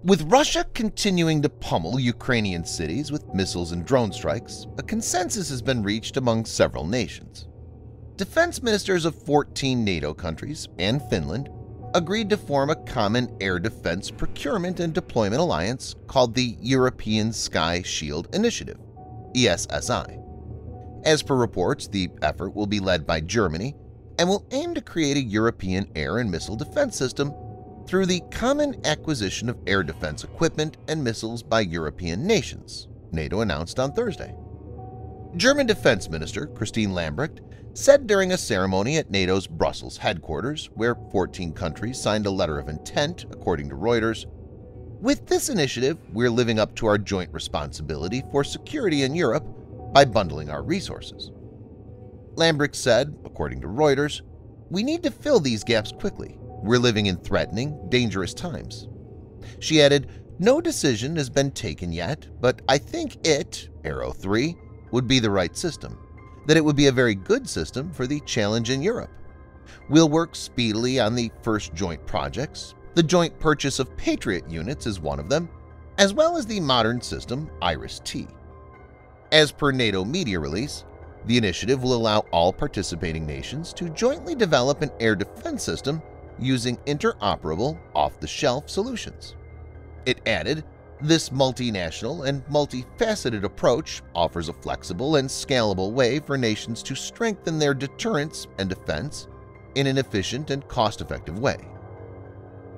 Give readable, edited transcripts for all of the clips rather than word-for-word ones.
With Russia continuing to pummel Ukrainian cities with missiles and drone strikes, a consensus has been reached among several nations. Defense ministers of 14 NATO countries and Finland agreed to form a common air defense procurement and deployment alliance called the European Sky Shield Initiative (ESSI). As per reports, the effort will be led by Germany and will aim to create a European air and missile defense system through the common acquisition of air defense equipment and missiles by European nations, NATO announced on Thursday. German Defense Minister Christine Lambrecht said during a ceremony at NATO's Brussels headquarters, where 14 countries signed a letter of intent, according to Reuters, "With this initiative, we're living up to our joint responsibility for security in Europe by bundling our resources." Lambrecht said, according to Reuters, "We need to fill these gaps quickly. We're living in threatening, dangerous times." She added, "No decision has been taken yet, but I think it, Arrow 3, would be the right system, that it would be a very good system for the challenge in Europe. We'll work speedily on the first joint projects. The joint purchase of Patriot units is one of them, as well as the modern system IRIS-T." As per NATO media release, the initiative will allow all participating nations to jointly develop an air defense system using interoperable, off-the-shelf solutions. It added, "This multinational and multifaceted approach offers a flexible and scalable way for nations to strengthen their deterrence and defense in an efficient and cost-effective way."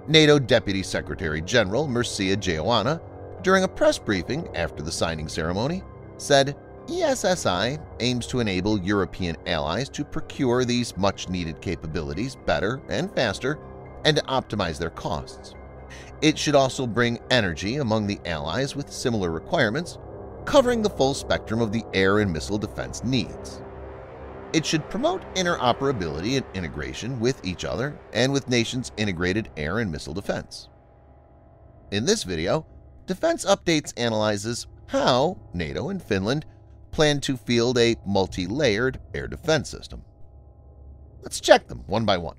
NATO Deputy Secretary General Mircea Geoana, during a press briefing after the signing ceremony, said, "ESSI aims to enable European allies to procure these much-needed capabilities better and faster and to optimize their costs. It should also bring energy among the allies with similar requirements, covering the full spectrum of the air and missile defense needs. It should promote interoperability and integration with each other and with nations' integrated air and missile defense." In this video, Defense Updates analyzes how NATO and Finland plan to field a multi-layered air defense system. Let's check them one by one.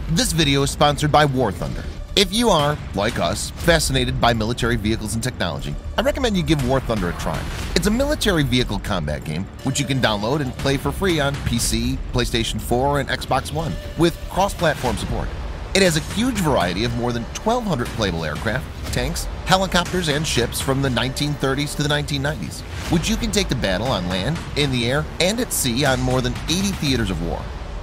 This video is sponsored by War Thunder. If you are, like us, fascinated by military vehicles and technology, I recommend you give War Thunder a try. It's a military vehicle combat game which you can download and play for free on PC, PlayStation 4, and Xbox One with cross-platform support. It has a huge variety of more than 1,200 playable aircraft, tanks, helicopters, and ships from the 1930s to the 1990s, which you can take to battle on land, in the air, and at sea on more than 80 theaters of war.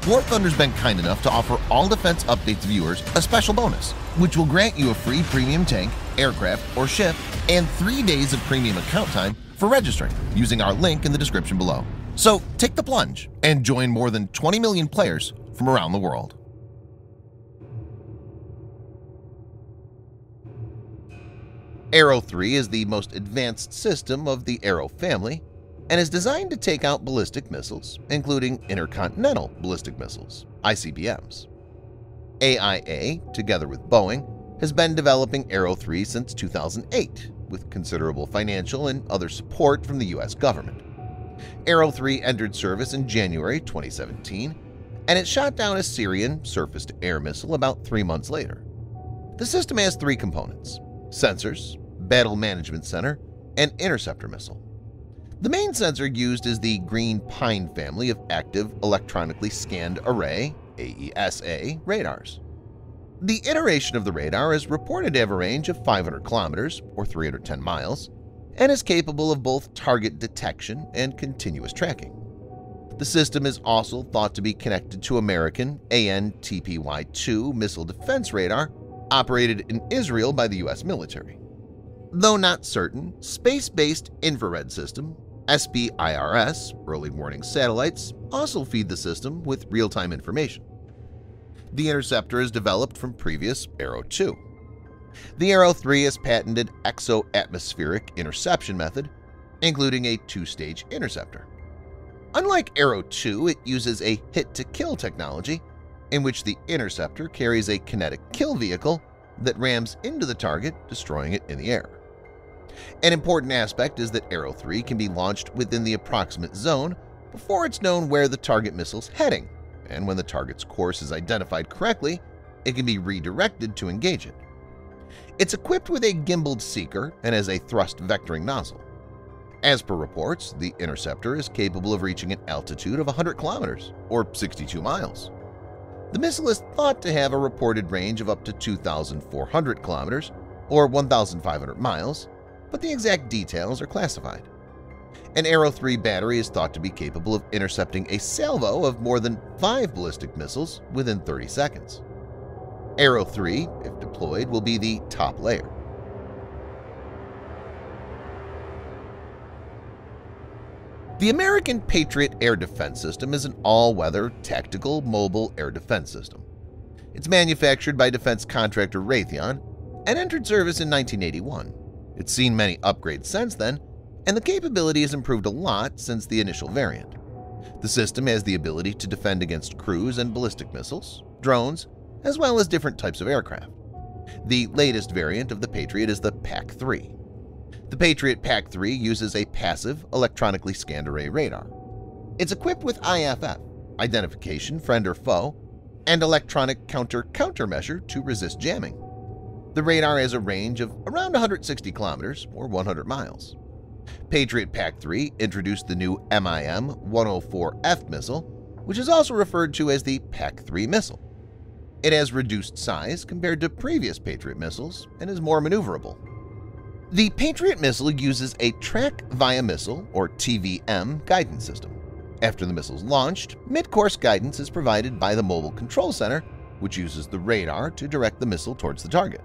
War Thunder's been kind enough to offer all Defense Updates viewers a special bonus, which will grant you a free premium tank, aircraft, or ship, and 3 days of premium account time for registering using our link in the description below. So take the plunge and join more than 20 million players from around the world. Arrow 3 is the most advanced system of the Arrow family and is designed to take out ballistic missiles, including intercontinental ballistic missiles, ICBMs. AIA, together with Boeing, has been developing Arrow 3 since 2008, with considerable financial and other support from the U.S. government. Arrow 3 entered service in January 2017, and it shot down a Syrian surface-to-air missile about 3 months later. The system has 3 components: sensors, battle management center, and interceptor missile. The main sensor used is the Green Pine family of active electronically scanned array (AESA) radars. The iteration of the radar is reported to have a range of 500 kilometers or 310 miles and is capable of both target detection and continuous tracking. The system is also thought to be connected to American AN/TPY-2 missile defense radar operated in Israel by the U.S. military. Though not certain, space-based infrared system SBIRS early warning satellites also feed the system with real-time information. The interceptor is developed from previous Arrow 2. The Arrow 3 has patented exo-atmospheric interception method, including a 2-stage interceptor. Unlike Arrow 2, it uses a hit-to-kill technology in which the interceptor carries a kinetic kill vehicle that rams into the target, destroying it in the air. An important aspect is that Arrow 3 can be launched within the approximate zone before it's known where the target missile's heading, and when the target's course is identified correctly, it can be redirected to engage it. It's equipped with a gimbaled seeker and has a thrust vectoring nozzle. As per reports, the interceptor is capable of reaching an altitude of 100 kilometers or 62 miles. The missile is thought to have a reported range of up to 2,400 kilometers or 1,500 miles, but the exact details are classified. An Arrow 3 battery is thought to be capable of intercepting a salvo of more than 5 ballistic missiles within 30 seconds. Arrow 3, if deployed, will be the top layer. The American Patriot Air Defense System is an all-weather, tactical, mobile air defense system. It's manufactured by defense contractor Raytheon and entered service in 1981. It's seen many upgrades since then, and the capability has improved a lot since the initial variant. The system has the ability to defend against cruise and ballistic missiles, drones, as well as different types of aircraft. The latest variant of the Patriot is the PAC-3. The Patriot PAC-3 uses a passive, electronically scanned array radar. It's equipped with IFF, identification friend or foe, and electronic countermeasure to resist jamming. The radar has a range of around 160 kilometers or 100 miles. Patriot PAC-3 introduced the new MIM-104F missile, which is also referred to as the PAC-3 missile. It has reduced size compared to previous Patriot missiles and is more maneuverable. The Patriot missile uses a Track Via Missile, or TVM, guidance system. After the missile is launched, mid-course guidance is provided by the Mobile Control Center, which uses the radar to direct the missile towards the target.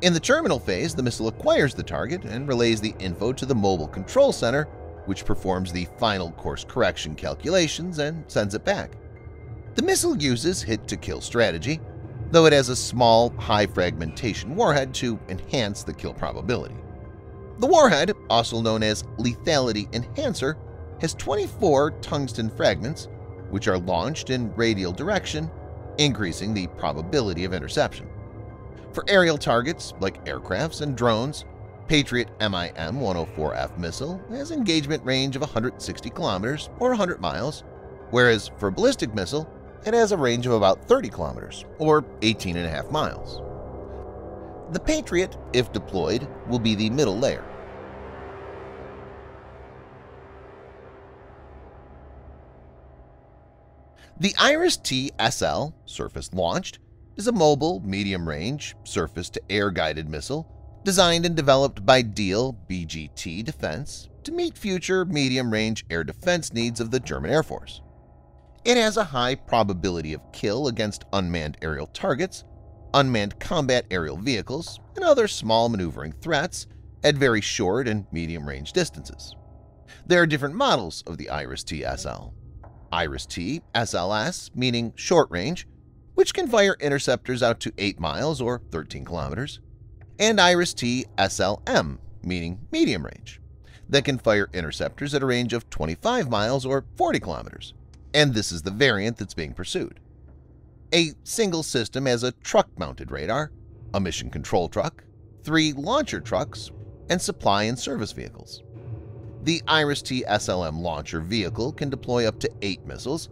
In the terminal phase, the missile acquires the target and relays the info to the Mobile Control Center, which performs the final course correction calculations and sends it back. The missile uses hit-to-kill strategy, though it has a small, high-fragmentation warhead to enhance the kill probability. The warhead, also known as Lethality Enhancer, has 24 tungsten fragments, which are launched in radial direction, increasing the probability of interception. For aerial targets like aircrafts and drones, Patriot MIM-104F missile has engagement range of 160 kilometers or 100 miles, whereas for ballistic missile, it has a range of about 30 kilometers or 18.5 miles. The Patriot, if deployed, will be the middle layer. The IRIS-T SL, surface-launched, is a mobile, medium-range, surface-to-air-guided missile designed and developed by Diehl BGT Defense to meet future medium-range air defense needs of the German Air Force. It has a high probability of kill against unmanned aerial targets, unmanned combat aerial vehicles, and other small maneuvering threats at very short and medium-range distances. There are different models of the IRIS-T SL. IRIS-T SLS, meaning short range, which can fire interceptors out to 8 miles or 13 kilometers, and IRIS-T SLM, meaning medium range, that can fire interceptors at a range of 25 miles or 40 kilometers, and this is the variant that's being pursued. A single system has a truck-mounted radar, a mission control truck, 3 launcher trucks, and supply and service vehicles. The IRIS-T SLM launcher vehicle can deploy up to 8 missiles,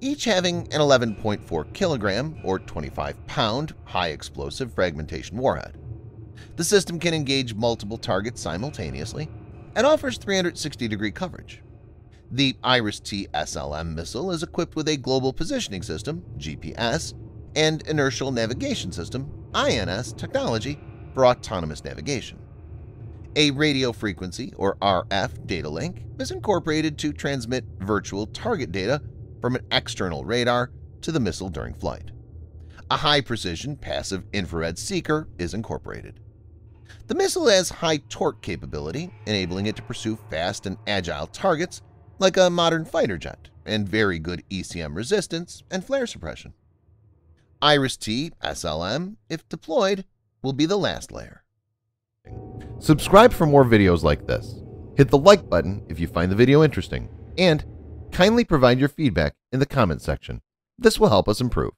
each having an 11.4 kilogram or 25-pound high-explosive fragmentation warhead. The system can engage multiple targets simultaneously and offers 360-degree coverage. The IRIS-T SLM missile is equipped with a Global Positioning System (GPS) and Inertial Navigation System (INS) technology for autonomous navigation. A radio frequency or RF data link is incorporated to transmit virtual target data from an external radar to the missile during flight. A high-precision passive infrared seeker is incorporated. The missile has high torque capability, enabling it to pursue fast and agile targets like a modern fighter jet, and very good ECM resistance and flare suppression. IRIS-T SLM, if deployed, will be the last layer. Subscribe for more videos like this. Hit the like button if you find the video interesting, and kindly provide your feedback in the comment section. This will help us improve.